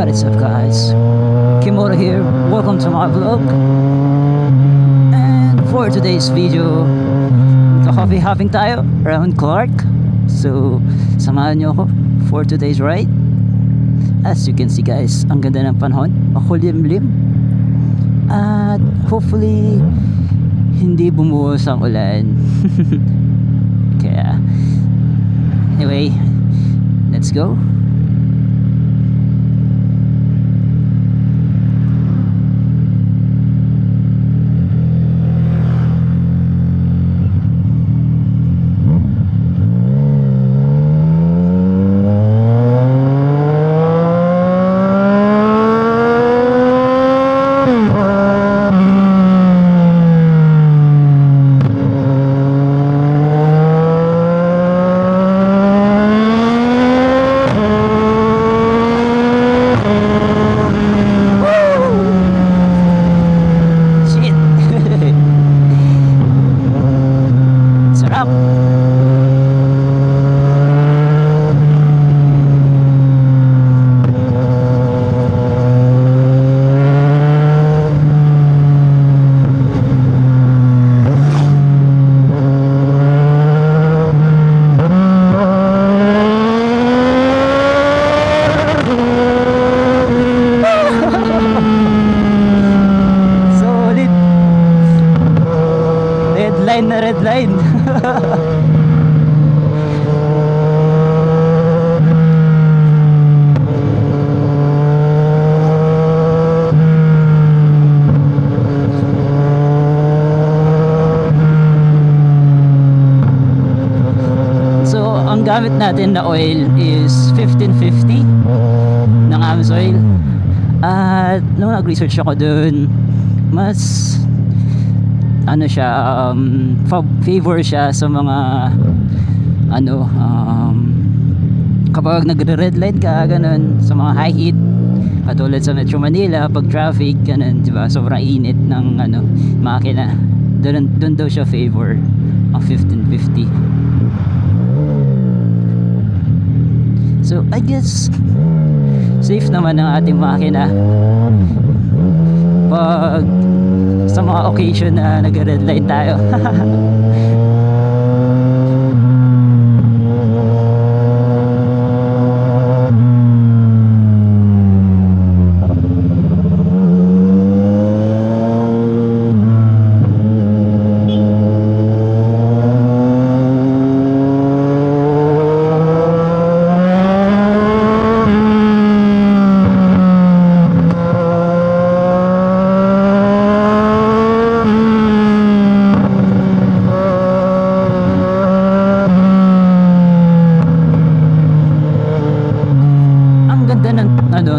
What is up, guys? Kimura here. Welcome to my vlog. And for today's video, coffee hopping tayo around Clark. So, samahan nyo ako for today's ride. As you can see, guys, ang ganda ng panahon, makulimlim. At hopefully hindi bumuhos ang ulan. Kaya anyway, let's go. Red line. So, ang gamit natin na oil is 1550 ng Amsoil. At nung nag-research ako dun, mas ano siya, favor siya sa mga kapag nagre-red light ka, ganun, sa mga high heat katulad sa Metro Manila, pag traffic, ganun, diba, sobrang init ng makina, dun daw siya favor ang 1550. So I guess safe naman ang ating makina pag sa mga occasion na nag-red light tayo.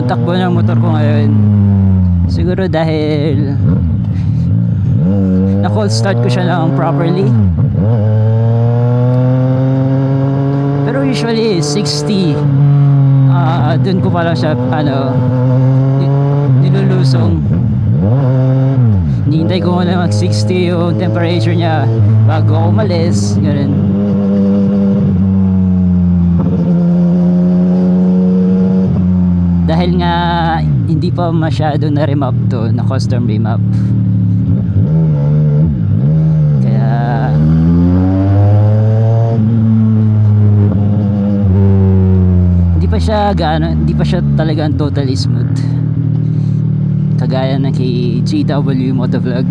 Takbo ng motor ko ngayon, siguro dahil na cold start ko siya lang properly. Pero usually 60 dun ko pa lang siya nilulusong. Hinihintay ko muna mag 60 yung temperature niya bago ako umalis, ganun. Dahil nga hindi pa masyado na remap to, na custom remap. Kaya hindi pa siya talagang totally smooth. Kagaya ng kay JW Motovlog.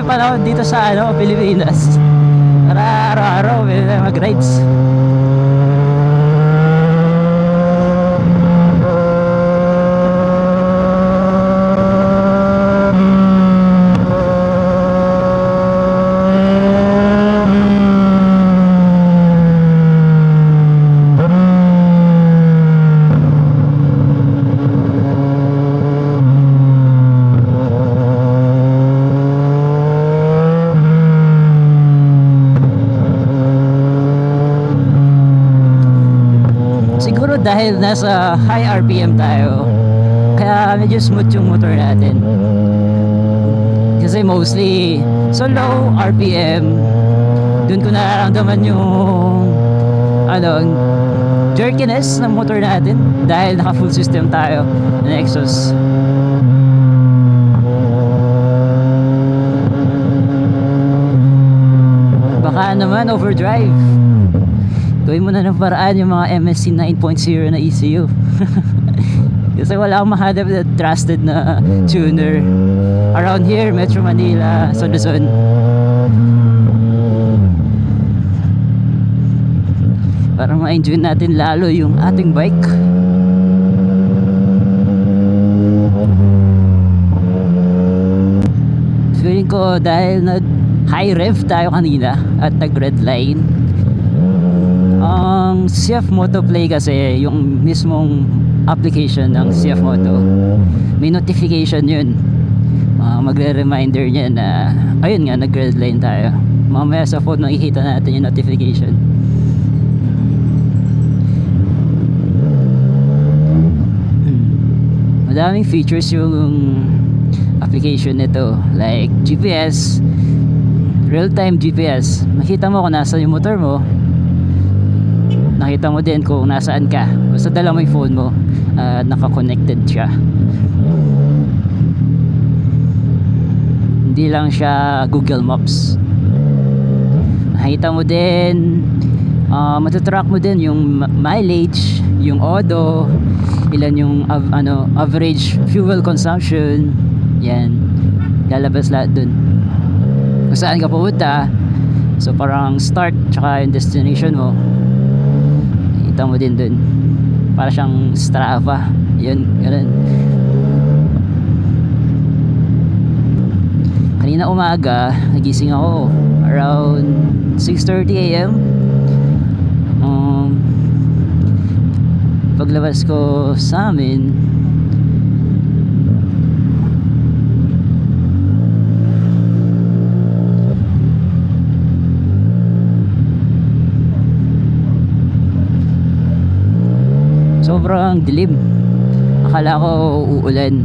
panahon dito sa Pilipinas. Para araw-araw mag-rides. dahil nasa high RPM tayo, kaya medyo smooth yung motor natin. Kasi mostly so low RPM, dun ko nararamdaman yung jerkiness ng motor natin dahil naka full system tayo ng exhaust. Baka naman overdrive. Gawin mo na ng paraan yung mga MSC 9.0 na ECU. Kasi wala akong mahanap na trusted na tuner around here, Metro Manila, sa Luzon. Para ma-enjoy natin lalo yung ating bike. Feeling ko dahil nag high rev tayo kanina at nag red line, ang CF Moto Play kasi, yung mismong application ng CF Moto, may notification yun. Magre-reminder niya na ayun nga, nag red line tayo. Mamaya sa phone makikita natin yung notification. Madaming features yung application nito, like GPS, real-time GPS. Makita mo kung nasa yung motor mo, nakita mo din kung nasaan ka. Basta dala mo yung phone mo, naka-connected siya. Hindi lang siya Google Maps. Nakita mo din, matatrack mo din yung mileage, yung odo, ilan yung average fuel consumption. Yan, lalabas lahat dun kung saan ka pupunta. So parang start tsaka yung destination mo, kita mo din dun. Para siyang Strava. Yun, ganun. Kanina umaga nagising ako around 6:30 AM. Paglabas ko sa amin, sobrang dilim. Akala ko uulan,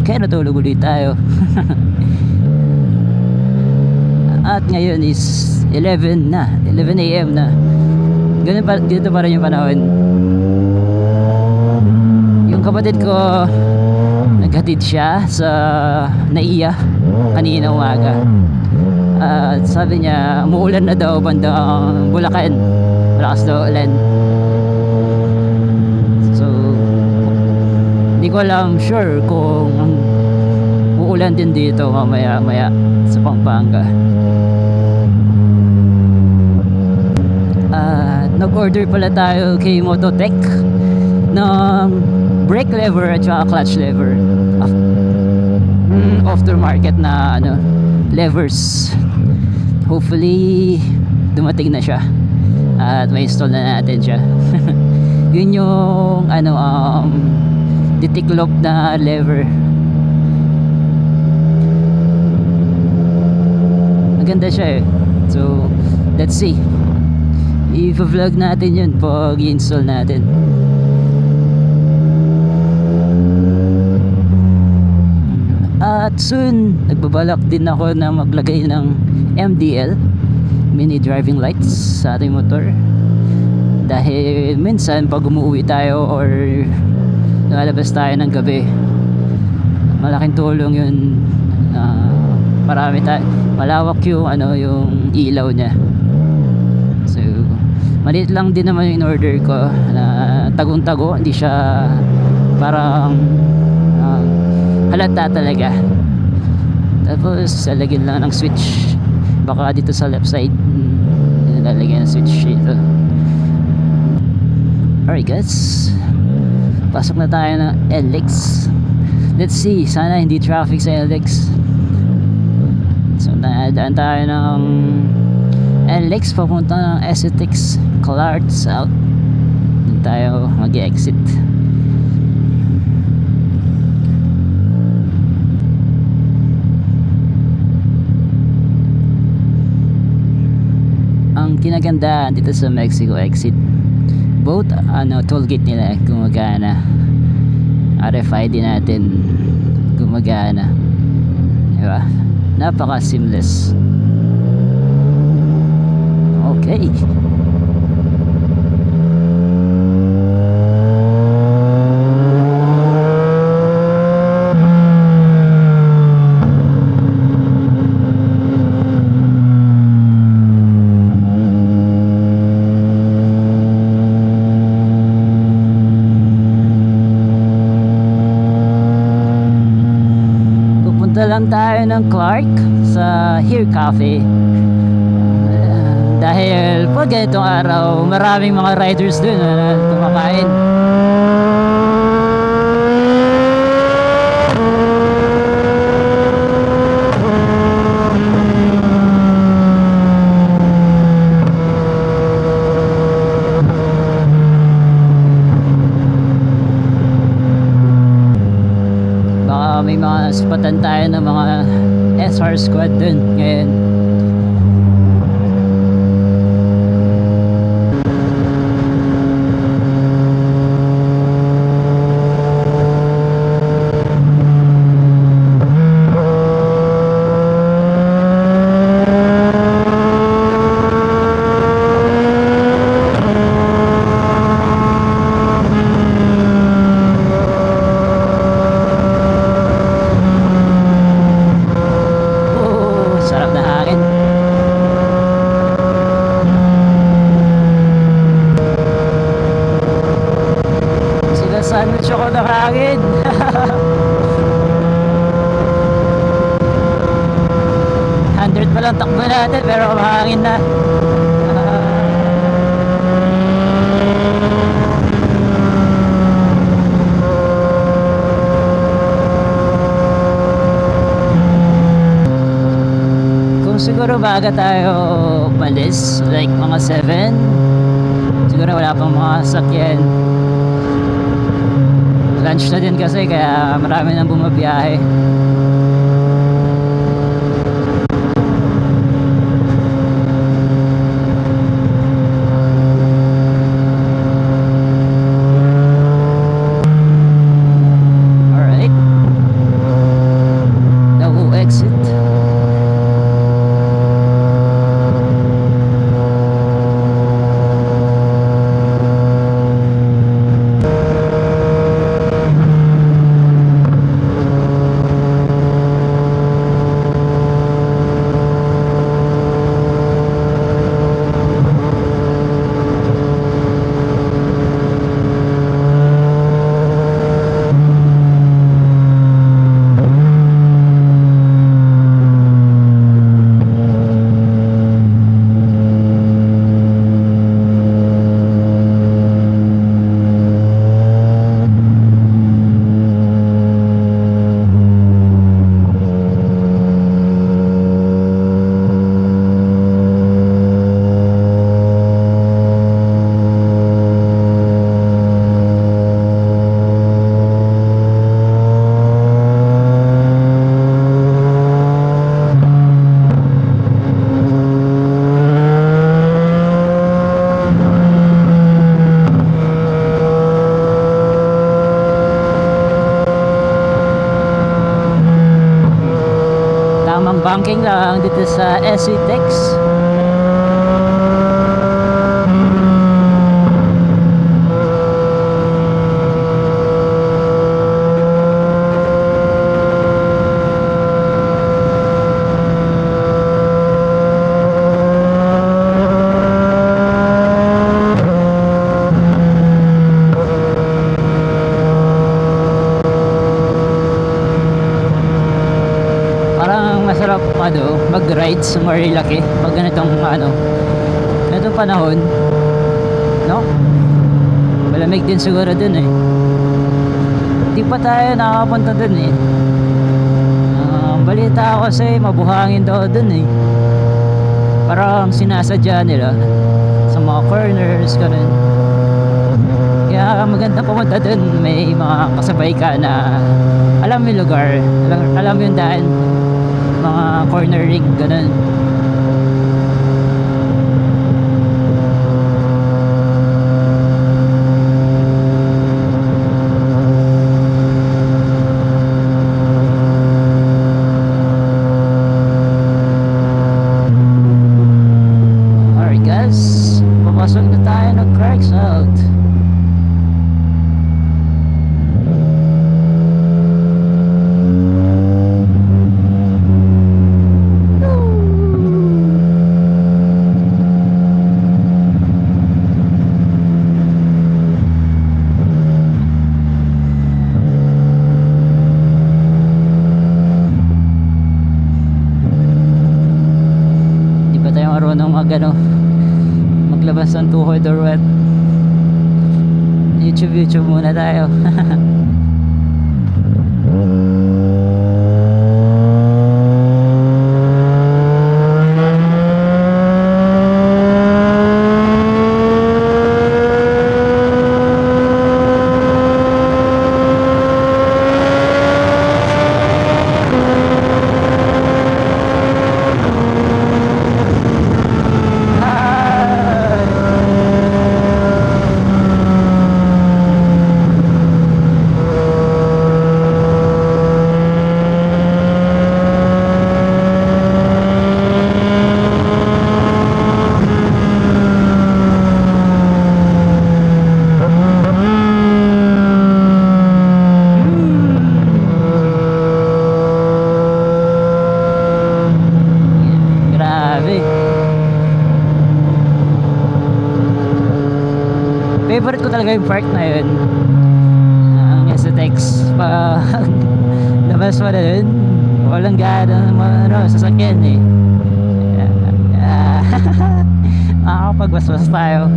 kaya natulog ulit tayo. At ngayon is 11 AM na. Ganito pa rin yung panahon. Yung kapatid ko, naghatid siya sa Naiya kanina umaga. At sabi niya, umuulan na daw bandang Bulacan. Malakas daw ulan. So, hindi ko alam sure kung uulan din dito mamaya sa Pampanga. Nag-order pala tayo kay Mototech ng brake lever at saka clutch lever, aftermarket na levers. Hopefully dumating na siya at may install na natin siya. Yun yung ditiklop na lever. Maganda siya eh. So let's see, i-vlog natin yun pag i-install natin. At soon, nagbabalak din ako na maglagay ng MDL, mini driving lights, sa ating motor. Dahil minsan pag umuwi tayo or lalabas tayo ng gabi, malaking tulong yun. Malawak yung yung ilaw niya. So maliit lang din naman yung in-order ko na tagong-tago, hindi siya parang halata talaga. Tapos lalagyan lang ng switch, baka dito sa left side lalagyan ng switch dito. Alright guys, pasok na tayo ng LX. Let's see, sana hindi traffic sa LX. So nadaan tayo ng LX papunta ng STX Clark South. Doon tayo mag-exit. Ang kinagandaan dito sa Mexico exit, both tollgate nila gumagana, RFID natin gumagana, diba? Napaka seamless. Okay. Lang tayo ng Clark sa Here Cafe, dahil pag ganitong araw maraming mga riders dun na kumakain. May mga spatan tayo ng mga SR squad dun ngayon. Sandwich ako ng hangin. 100 pa lang takbo natin pero mahangin na. Kung siguro baga tayo umalis, like mga 7, siguro wala pang mga sakyan. Lunch na din kasi kaya marami nang bumabiyahe. Alright, now we'll exit. Banking lang dito sa SCTEX. Mag-ride sa Marilaki pag ganitong ganitong panahon, no? Malamig din siguro dun eh. Di pa tayo nakakapunta dun eh. Balita ko kasi mabuhangin daw dun eh. Parang sinasadya nila sa mga corners, ganun. Kaya maganda pumunta dun. May mga kasabay ka na alam mo yung lugar, alam mo yung daan, mga corner ring, ganun. maglabas ng tuhod or what. YouTube muna tayo. Favorite ko talaga yung park na yun, ang STX. Pag labas mo na yun, walang gana sasakyan eh. Makakapagbasbas tayo.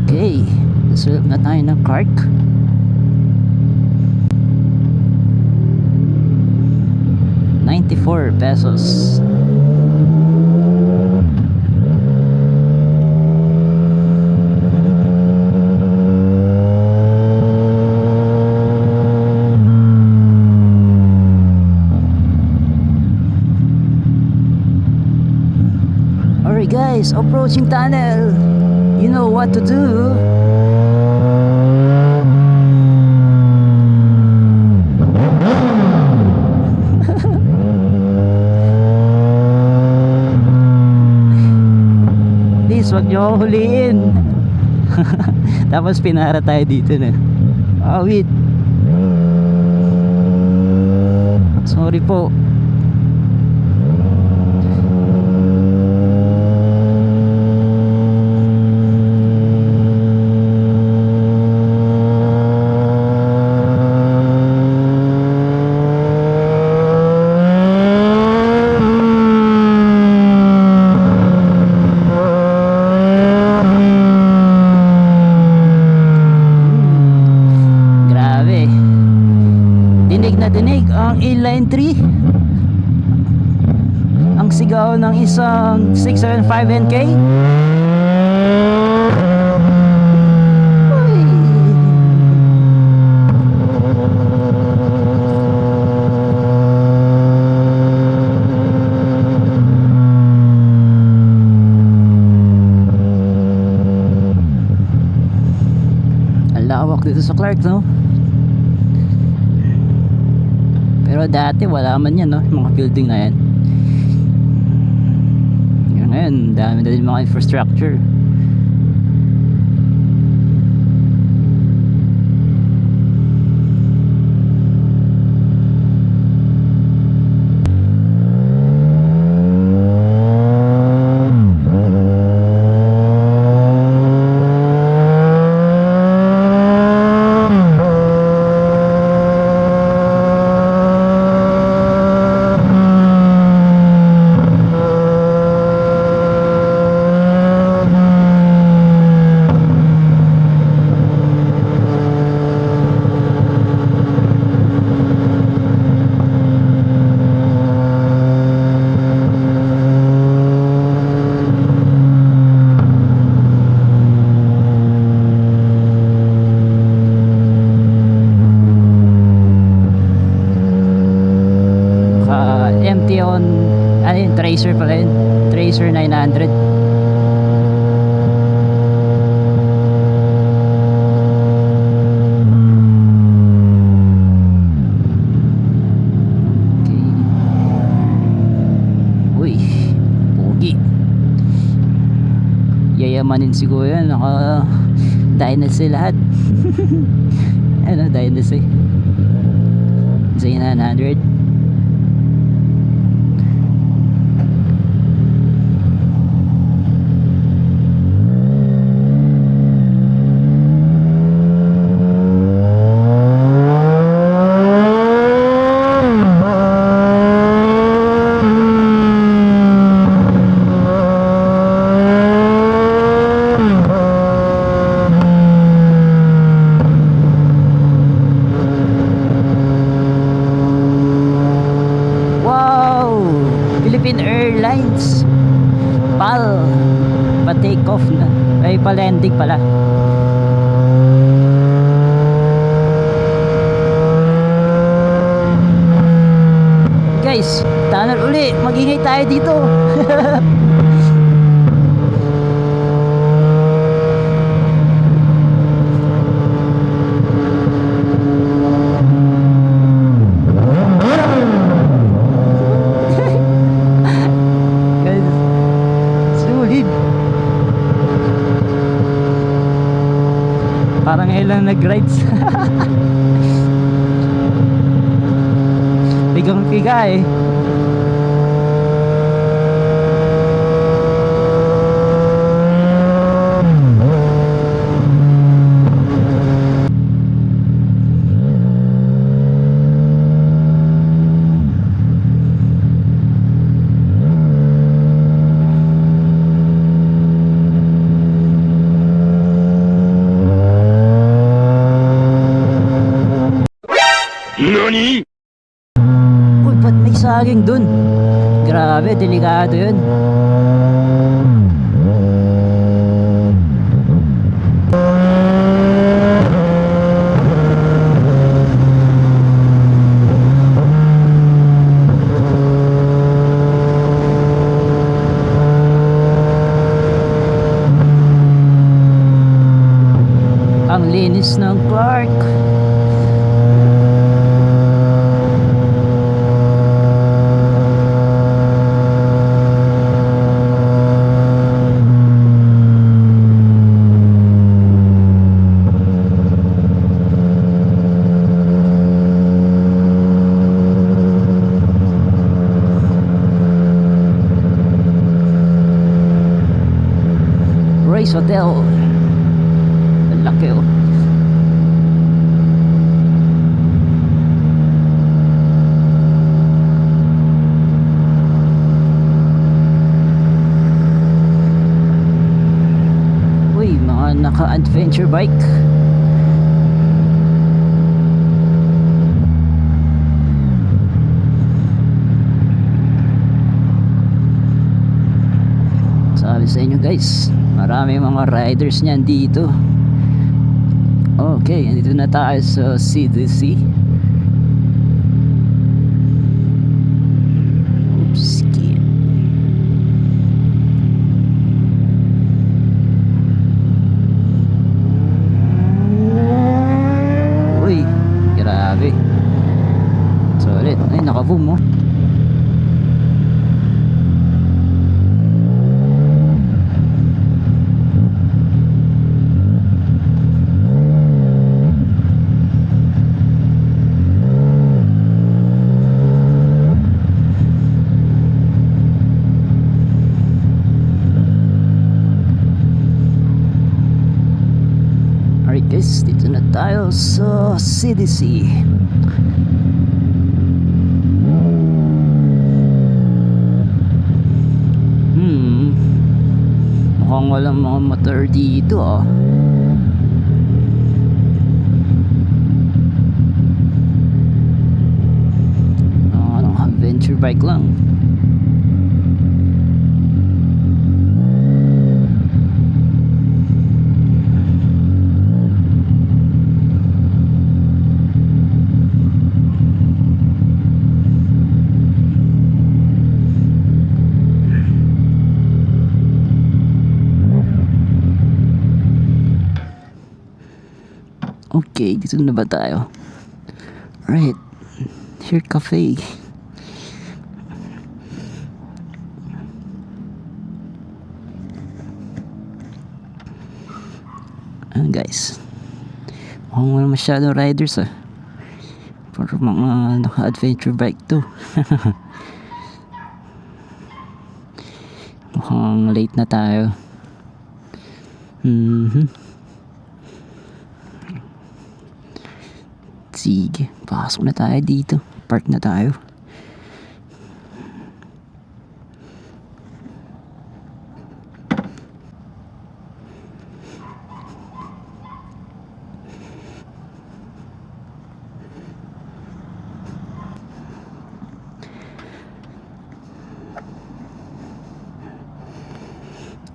Okay, nasulap na tayo ng cart. ₱94. Alright guys, approaching tunnel. You know what to do. Please, wag niyo akong huliin. Tapos pinara tayo dito na. Oh wait, sorry po. Dinig na dinig ang inline 3, ang sigaw ng isang 675 NK. Uy. Ang lawak dito sa Clark, no? Pero dati wala man yan, no? Yung mga building na yan. Ngayon, dami na din mga infrastructure. Tracer pala yun, Tracer 900. Okay. Uy, pogi. Yayamanin siguro yan, naka Dynasty lahat. Ano, Dynasty Z900. off na. Ay, pa-landing pala. Guys, tunnel uli. Mag-ingay tayo dito. Guys, sulit. Parang ngayon lang nag-rides. Bigang piga eh. NANI?! Uy, ba't may saging dun? Grabe, delikado yun. Ang linis ng park. Race Hotel. Ang laki oh. Uy, mga naka-adventure bike. Sabi sa inyo guys, marami mga riders niyan dito. Okay, andito na tayo sa CDC. Oops, skip. Uy, grabe. Solid. Ay, naka-boom mo. Alright guys, dito na tayo sa CDC. Mukhang walang mga motor dito ah. Adventure bike lang. Okay, dito na ba tayo? Alright, here cafe. Guys, mukhang wala masyadong riders ah. Para mga naka-adventure bike to. Mukhang late na tayo. Sige, pasok na tayo dito. Park na tayo.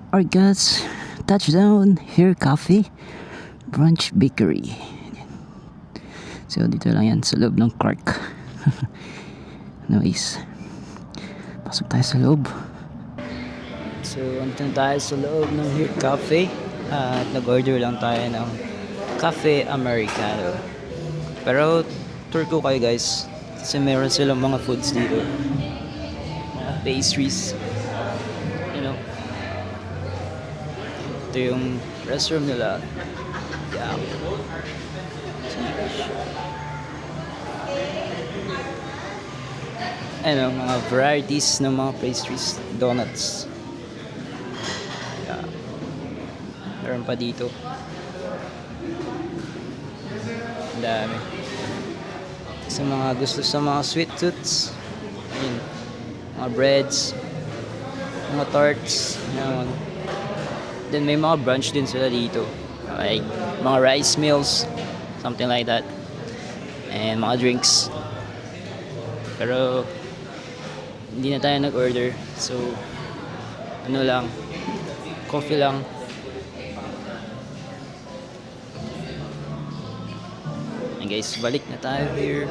Alright guys, touchdown here Coffee Brunch Bakery. So dito lang yan sa loob ng Clark. Anyways, pasok tayo sa loob. So andito na tayo sa loob ng Here Cafe at nag-order lang tayo ng Cafe Americano. Pero tour ko kayo guys kasi meron silang mga foods dito, mga pastries, you know. Ito yung restroom nila. Yeah. Ano, mga varieties ng mga pastries, donuts. Yeah. Meron pa dito. Ang dami. Sa mga gusto sa mga sweet tooths, ayun, mga breads, mga tarts, yun. Then may mga brunch din sila dito, like mga rice meals, something like that, and mga drinks. Pero hindi na tayo nag-order, so ano lang, coffee lang. And guys, balik na tayo here.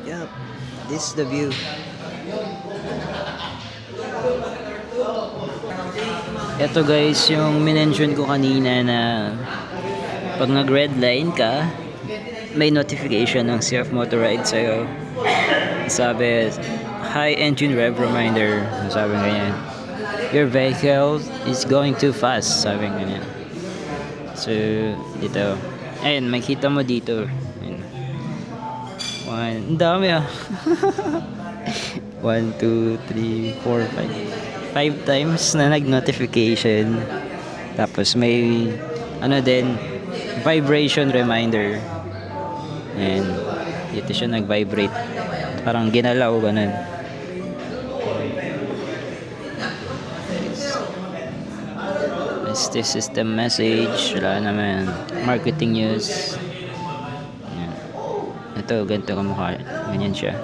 Yup, this is the view. Ito guys, yung minention ko kanina na pag nag-red line ka, may notification ng CF Motorride sa'yo. Sabi, high engine rev reminder. Sabi ganyan. Your vehicle is going too fast. Sabi ganyan. So, dito. Ayun, makita mo dito. Ayun. Ang dami ah. 1, 2, 3, 4, 5. 5 times na nag-notification. Tapos may ano din, vibration reminder. And dito siya nag-vibrate. Parang ginalaw ganun. This system message. Wala naman. Marketing news. Yan. Ito, ganito kamukha. Ganyan siya.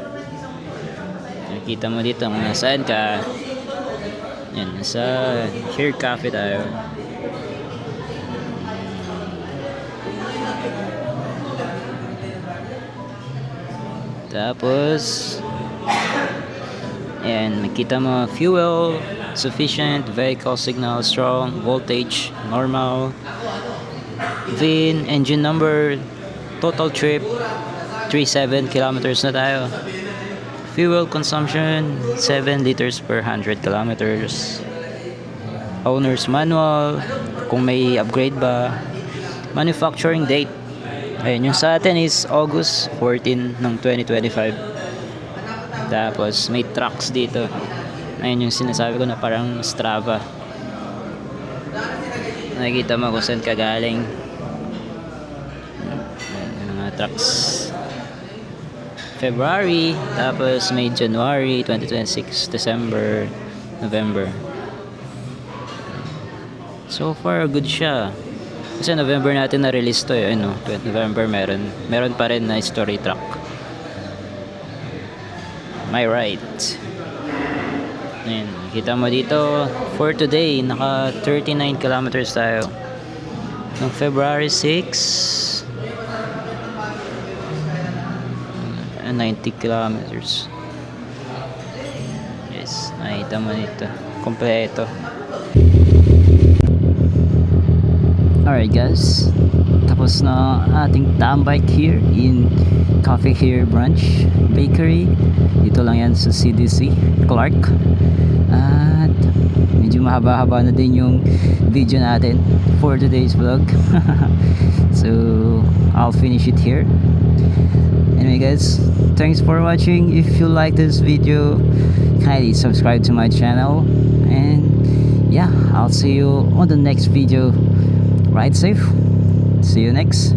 Nakita mo dito kung nasaan ka. Yan, nasa Here Cafe tayo. Tapos ayan, makita mo fuel sufficient, vehicle signal strong, voltage normal, VIN, engine number, total trip 37 kilometers na tayo. Fuel consumption 7 liters per 100 kilometers. Owner's manual, kung may upgrade ba. Manufacturing date, ayun, yung sa atin is August 14 ng 2025. Tapos may trucks dito. Ayun yung sinasabi ko na parang Strava. Nakikita mo kung saan ka galing. Yung mga trucks. February, tapos may January 2026, December, November. So far good siya. Kasi November natin na-release to eh, ano, November meron pa rin na story truck. My right. Ayan, kita mo dito, for today, naka 39 kilometers tayo. Noong February 6, 90 kilometers. Yes, nakita mo dito. Kompleto. Alright guys, tapos na ating tambay here in Cafe Here Brunch Bakery. Dito lang yan sa CDC, Clark. At medyo mahaba-haba na din yung video natin for today's vlog. So, I'll finish it here. Anyway guys, thanks for watching. If you like this video, kindly subscribe to my channel. And yeah, I'll see you on the next video. Ride safe. See you next.